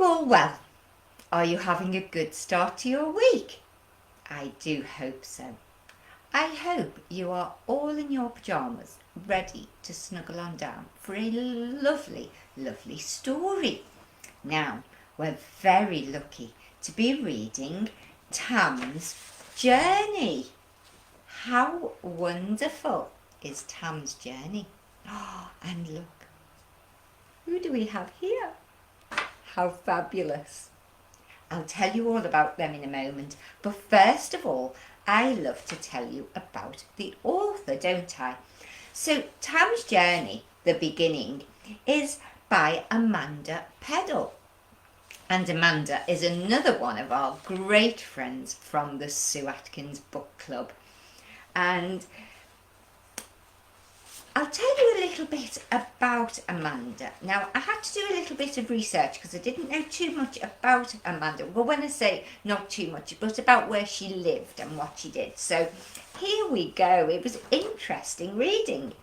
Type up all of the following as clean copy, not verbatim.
you all well? Are you having a good start to your week? I do hope so. I hope you are all in your pyjamas, ready to snuggle on down for a lovely, lovely story. Now, we're very lucky to be reading Tam's Journey. How wonderful is Tam's Journey? Oh, and look, who do we have here? How fabulous. I'll tell you all about them in a moment, but first of all, I love to tell you about the author, don't I? So, Tam's Journey, the beginning, is by Amanda Peddle. And Amanda is another one of our great friends from the Sue Atkins Book Club. And I'll tell you a little bit about Amanda. Now, I had to do a little bit of research because I didn't know too much about Amanda. Well, when I say not too much, but about where she lived and what she did. So here we go. It was interesting reading.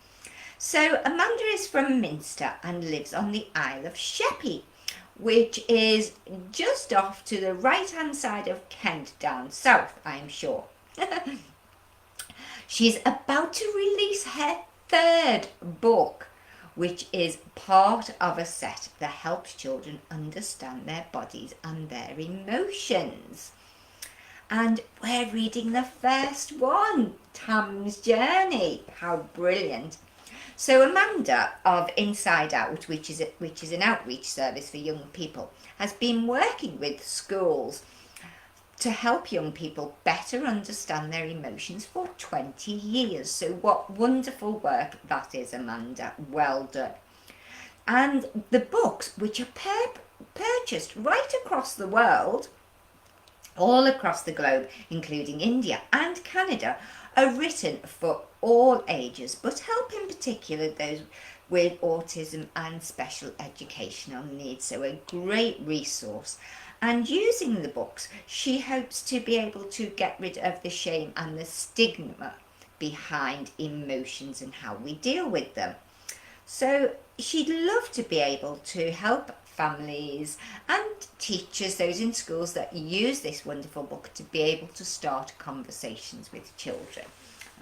So Amanda is from Minster and lives on the Isle of Sheppey, which is just off to the right-hand side of Kent down south, I'm sure. She's about to release her third book, which is part of a set that helps children understand their bodies and their emotions. And we're reading the first one, Tam's Journey. How brilliant. So Amanda of Inside Out, which is an outreach service for young people, has been working with schools to help young people better understand their emotions for 20 years. So what wonderful work that is, Amanda. Well done. And the books, which are purchased right across the world, all across the globe, including India and Canada, are written for all ages, but help in particular those with autism and special educational needs. So a great resource. And using the books, she hopes to be able to get rid of the shame and the stigma behind emotions and how we deal with them. So she'd love to be able to help families and teachers, those in schools that use this wonderful book, to be able to start conversations with children.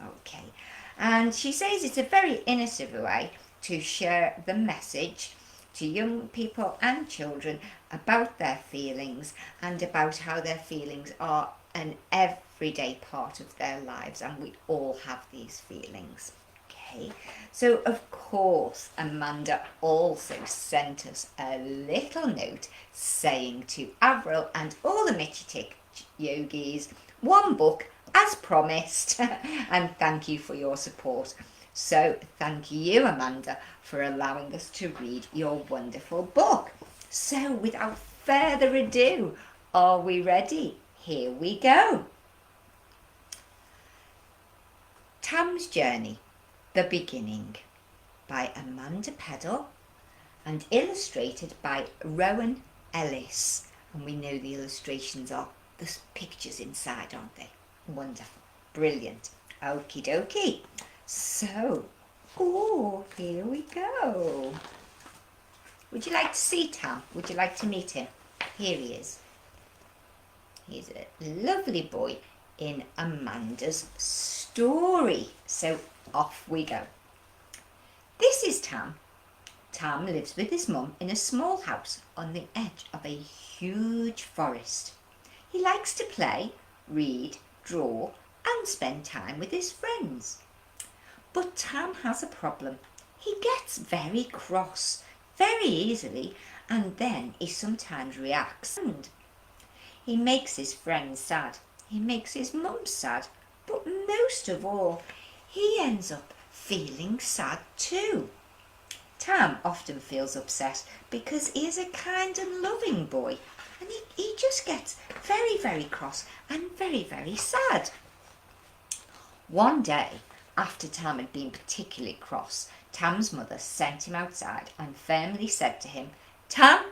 Okay, and she says it's a very innocent way to share the message to young people and children about their feelings and about how their feelings are an everyday part of their lives, and we all have these feelings. Okay, so of course Amanda also sent us a little note saying to Avril and all the Mitchy Tick yogis, one book as promised, and thank you for your support. So thank you, Amanda, for allowing us to read your wonderful book. So without further ado, are we ready? Here we go. Tam's Journey, the beginning, by Amanda Peddle and illustrated by Rowan Ellis. And we know the illustrations are the pictures inside, aren't they? Wonderful. Brilliant. Okie dokie. So, here we go. Would you like to see Tam? Would you like to meet him? Here he is. He's a lovely boy in Amanda's story. So off we go. This is Tam. Tam lives with his mum in a small house on the edge of a huge forest. He likes to play, read, draw and spend time with his friends. But Tam has a problem. He gets very cross very easily, and then he sometimes reacts. And he makes his friends sad. He makes his mum sad. But most of all, he ends up feeling sad too. Tam often feels upset because he is a kind and loving boy, and he just gets very, very cross and very, very sad. One day, after Tam had been particularly cross, Tam's mother sent him outside and firmly said to him, "Tam,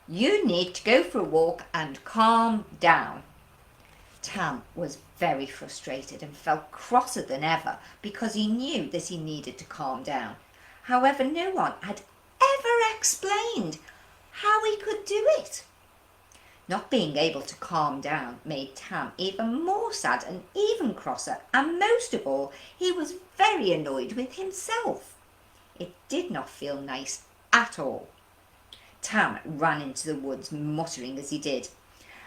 you need to go for a walk and calm down." Tam was very frustrated and felt crosser than ever because he knew that he needed to calm down. However, no one had ever explained how he could do it. Not being able to calm down made Tam even more sad and even crosser, and most of all, he was very annoyed with himself. It did not feel nice at all. Tam ran into the woods, muttering as he did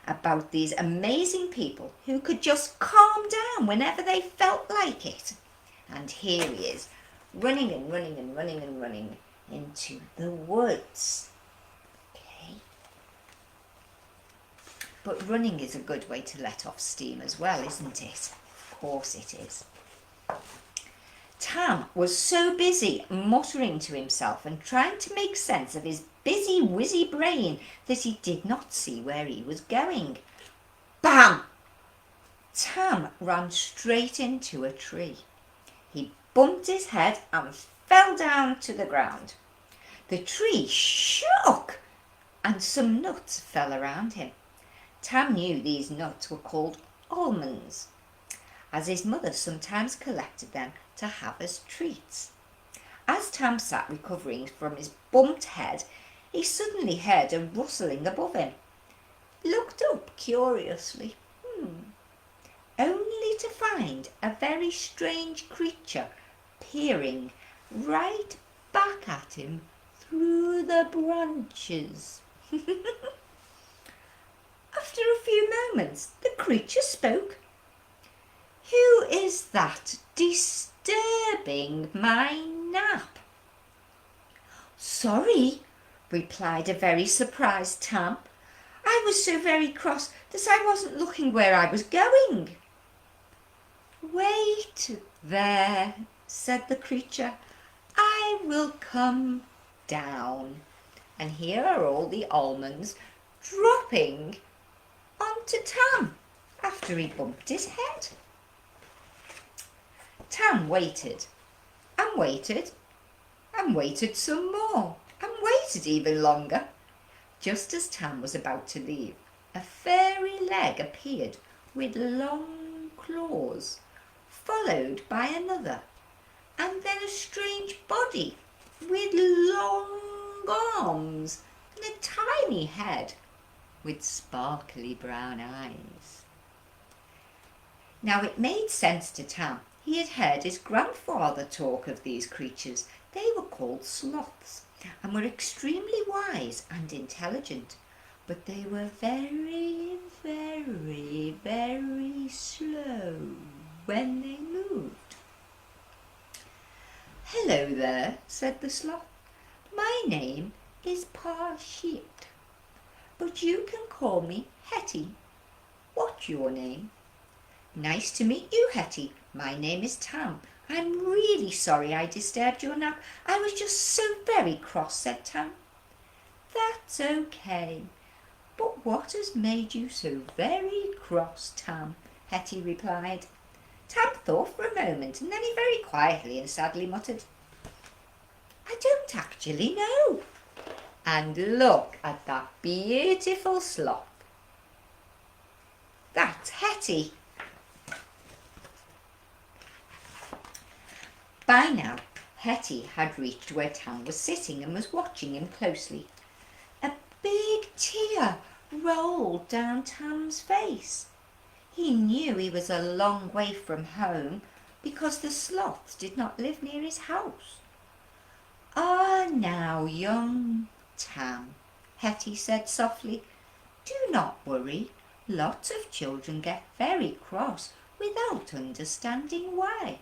about these amazing people who could just calm down whenever they felt like it. And here he is, running and running and running and running into the woods. Okay. But running is a good way to let off steam as well, isn't it? Of course it is. Tam was so busy muttering to himself and trying to make sense of his busy, whizzy brain that he did not see where he was going. Bam! Tam ran straight into a tree. He bumped his head and fell down to the ground. The tree shook and some nuts fell around him. Tam knew these nuts were called almonds, as his mother sometimes collected them to have as treats. As Tam sat recovering from his bumped head, he suddenly heard a rustling above him. He looked up curiously, only to find a very strange creature peering right back at him through the branches. After a few moments, the creature spoke. "Who is that disturbing my nap?" "Sorry," replied a very surprised Tam. "I was so very cross that I wasn't looking where I was going." "Wait there," said the creature. "I will come down." And here are all the almonds dropping onto Tam after he bumped his head. Tam waited and waited and waited some more and waited even longer. Just as Tam was about to leave, a fairy leg appeared with long claws, followed by another, and then a strange body with long arms and a tiny head with sparkly brown eyes. Now it made sense to Tam. He had heard his grandfather talk of these creatures. They were called sloths and were extremely wise and intelligent, but they were very, very, very slow when they moved. "Hello there," said the sloth. "My name is Parshit, but you can call me Hetty. What's your name?" "Nice to meet you, Hetty. My name is Tam. I'm really sorry I disturbed your nap. I was just so very cross," said Tam. "That's okay. But what has made you so very cross, Tam?" Hetty replied. Tam thought for a moment, and then he very quietly and sadly muttered, "I don't actually know." And look at that beautiful sloth. That's Hetty. By now, Hetty had reached where Tam was sitting and was watching him closely. A big tear rolled down Tam's face. He knew he was a long way from home because the sloths did not live near his house. "Ah, now, young Tam," Hetty said softly, "do not worry. Lots of children get very cross without understanding why.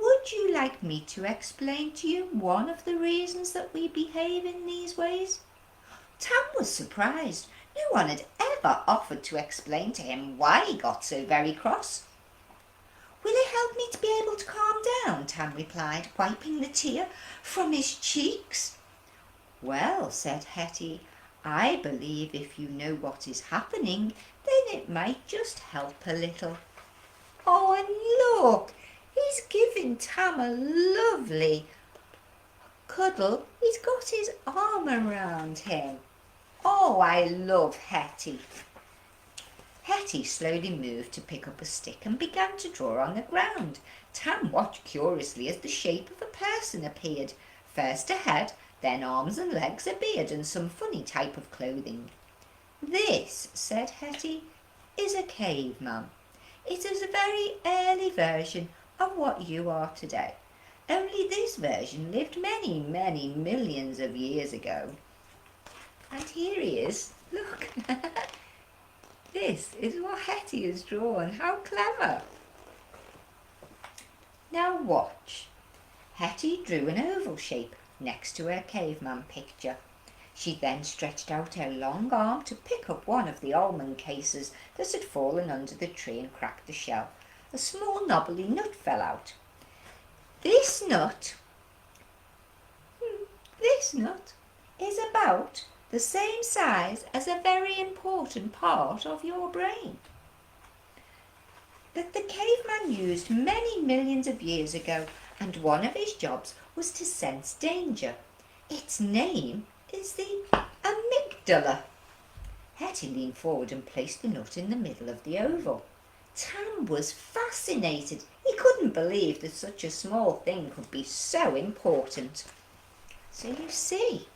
Would you like me to explain to you one of the reasons that we behave in these ways?" Tam was surprised. No one had ever offered to explain to him why he got so very cross. "Will it help me to be able to calm down?" Tam replied, wiping the tear from his cheeks. "Well," said Hetty, "I believe if you know what is happening, then it might just help a little." Oh, and look! He's giving Tam a lovely cuddle. He's got his arm around him. Oh, I love Hetty. Hetty slowly moved to pick up a stick and began to draw on the ground. Tam watched curiously as the shape of a person appeared. First a head, then arms and legs, a beard and some funny type of clothing. "This," said Hetty, "is a caveman. It is a very early version of what you are today. Only this version lived many, many millions of years ago." And here he is. Look. This is what Hetty has drawn. How clever. Now watch. Hetty drew an oval shape next to her caveman picture. She then stretched out her long arm to pick up one of the almond cases that had fallen under the tree and cracked the shell. A small knobbly nut fell out. This nut is about the same size as a very important part of your brain that the caveman used many millions of years ago, and one of his jobs was to sense danger. Its name is the amygdala. Hetty leaned forward and placed the nut in the middle of the oval. Tam was fascinated. He couldn't believe that such a small thing could be so important. So you see,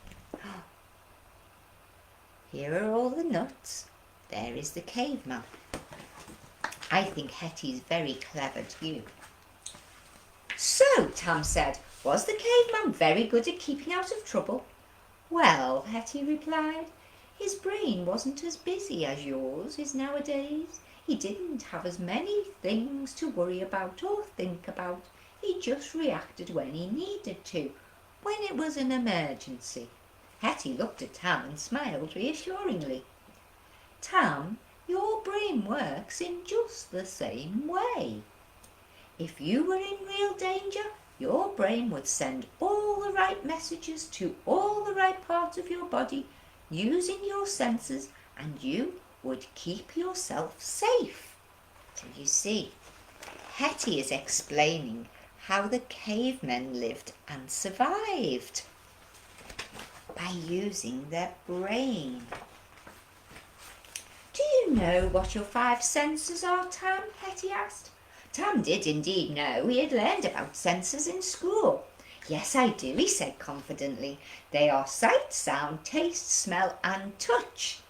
here are all the nuts. There is the caveman. I think Hetty's very clever too. "So," Tam said, "was the caveman very good at keeping out of trouble?" "Well," Hetty replied, "his brain wasn't as busy as yours is nowadays. He didn't have as many things to worry about or think about. He just reacted when he needed to, when it was an emergency." Hetty looked at Tam and smiled reassuringly. "Tam, your brain works in just the same way. If you were in real danger, your brain would send all the right messages to all the right parts of your body using your senses, and you would keep yourself safe." So you see, Hetty is explaining how the cavemen lived and survived by using their brain. "Do you know what your 5 senses are, Tam?" Hetty asked. Tam did indeed know. He had learned about senses in school. "Yes, I do," he said confidently. "They are sight, sound, taste, smell and touch."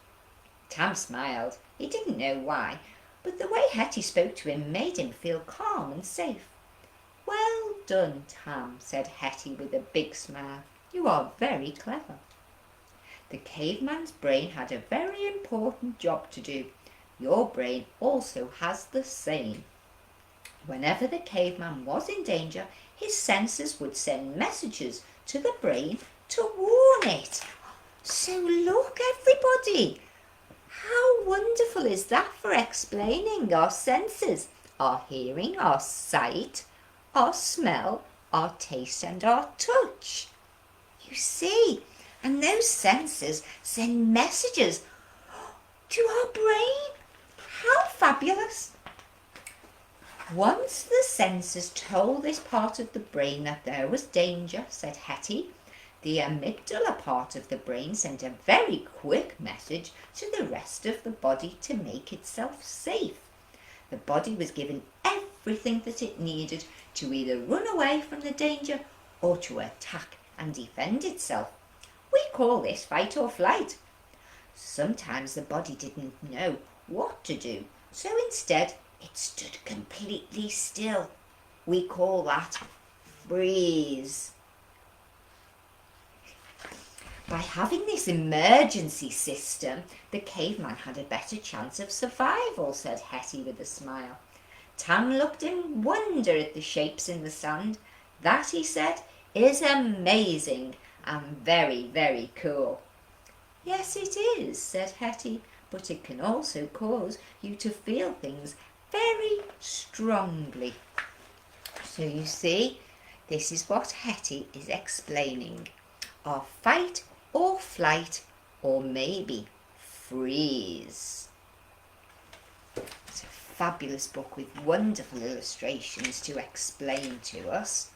Tam smiled. He didn't know why, but the way Hetty spoke to him made him feel calm and safe. "Well done, Tam," said Hetty with a big smile. "You are very clever." The caveman's brain had a very important job to do. Your brain also has the same. Whenever the caveman was in danger, his senses would send messages to the brain to warn it. So look, everybody, how wonderful is that for explaining our senses, our hearing, our sight, our smell, our taste and our touch. You see, and those senses send messages to our brain. How fabulous! "Once the senses told this part of the brain that there was danger," said Hetty, "the amygdala part of the brain sent a very quick message to the rest of the body to make itself safe. The body was given everything that it needed to either run away from the danger or to attack and defend itself. We call this fight or flight. Sometimes the body didn't know what to do, so instead it stood completely still. We call that freeze. By having this emergency system, the caveman had a better chance of survival," said Hetty with a smile. Tam looked in wonder at the shapes in the sand. "That," he said, "is amazing and very, very cool." "Yes, it is," said Hetty, "but it can also cause you to feel things very strongly." So you see, this is what Hetty is explaining. Our fight or flight, or maybe freeze. It's a fabulous book with wonderful illustrations to explain to us.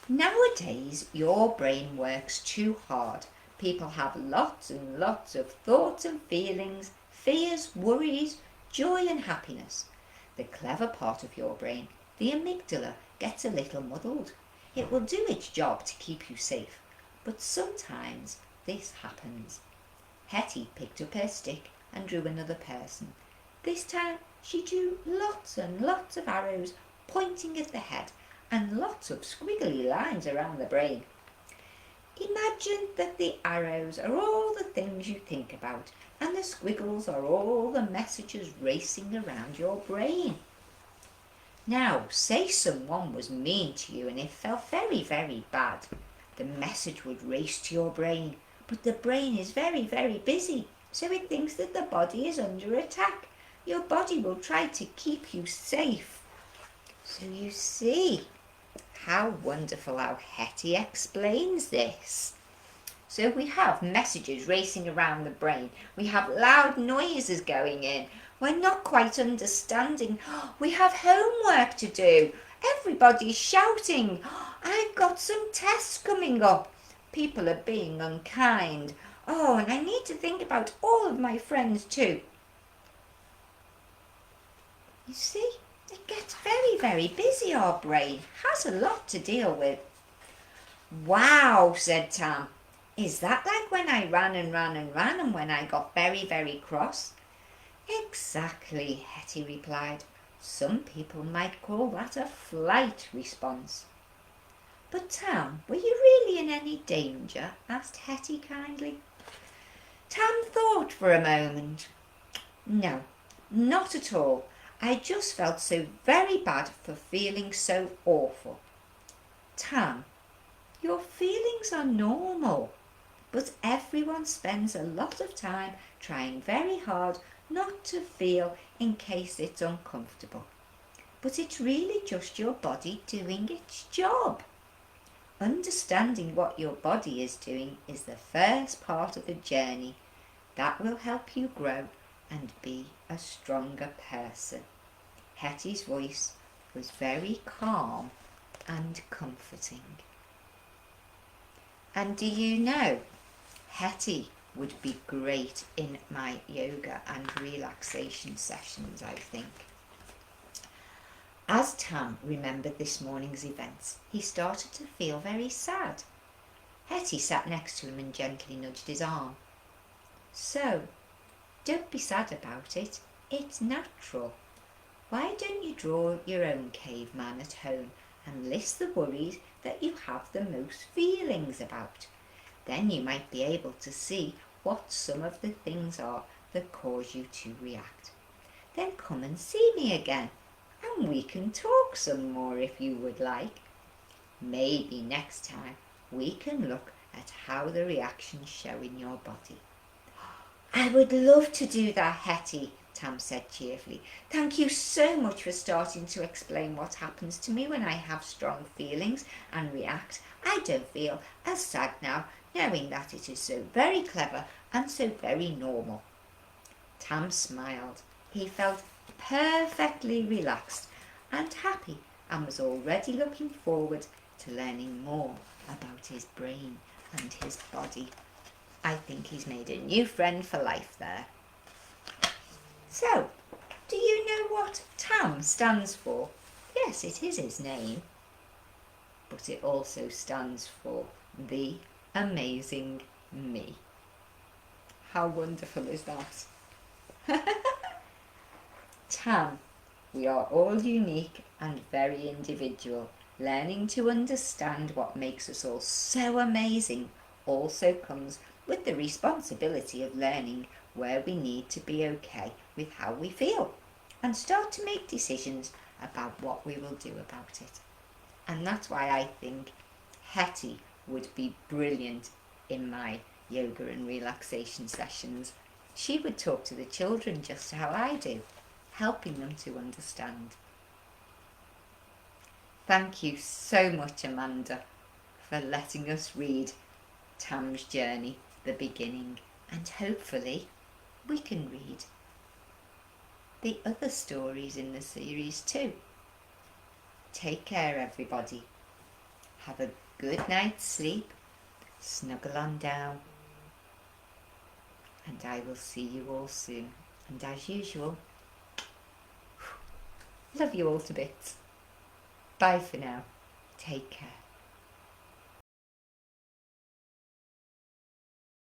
Nowadays, your brain works too hard. People have lots and lots of thoughts and feelings, fears, worries, joy and happiness. The clever part of your brain, the amygdala, gets a little muddled. It will do its job to keep you safe, but sometimes this happens. Hetty picked up her stick and drew another person. This time she drew lots and lots of arrows pointing at the head and lots of squiggly lines around the brain. Imagine that the arrows are all the things you think about and the squiggles are all the messages racing around your brain. Now, say someone was mean to you and it felt very, very bad. The message would race to your brain, but the brain is very, very busy, so it thinks that the body is under attack. Your body will try to keep you safe. So you see how wonderful how Hetty explains this. So we have messages racing around the brain. We have loud noises going in. We're not quite understanding. We have homework to do. Everybody's shouting. I've got some tests coming up. People are being unkind. Oh, and I need to think about all of my friends too. You see, it gets very, very busy. Our brain has a lot to deal with. Wow, said Tam. Is that like when I ran and ran and ran and when I got very, very cross? Exactly, Hetty replied. Some people might call that a flight response. But Tam, were you really in any danger? Asked Hetty kindly. Tam thought for a moment. No, not at all. I just felt so very bad for feeling so awful. Tam, your feelings are normal, but everyone spends a lot of time trying very hard not to feel in case it's uncomfortable. But it's really just your body doing its job. Understanding what your body is doing is the first part of the journey. That will help you grow and be a stronger person. Hetty's voice was very calm and comforting. And do you know, Hetty would be great in my yoga and relaxation sessions, I think. As Tam remembered this morning's events, he started to feel very sad. Hetty sat next to him and gently nudged his arm. So, don't be sad about it. It's natural. Why don't you draw your own caveman at home and list the worries that you have the most feelings about? Then you might be able to see what some of the things are that cause you to react. Then come and see me again, and we can talk some more if you would like. Maybe next time we can look at how the reactions show in your body. I would love to do that, Hetty, Tam said cheerfully. Thank you so much for starting to explain what happens to me when I have strong feelings and react. I don't feel as sad now, knowing that it is so very clever and so very normal. Tam smiled. He felt perfectly relaxed and happy and was already looking forward to learning more about his brain and his body. I think he's made a new friend for life there. So, do you know what Tam stands for? Yes, it is his name, but it also stands for the amazing me. How wonderful is that? Tam, we are all unique and very individual. Learning to understand what makes us all so amazing also comes with the responsibility of learning where we need to be okay with how we feel and start to make decisions about what we will do about it. And that's why I think Hetty would be brilliant in my yoga and relaxation sessions. She would talk to the children just how I do, helping them to understand. Thank you so much, Amanda, for letting us read Tam's Journey, the beginning, and hopefully we can read the other stories in the series too. Take care, everybody. Have a good night's sleep, snuggle on down, and I will see you all soon. And as usual, love you all to bits. Bye for now. Take care.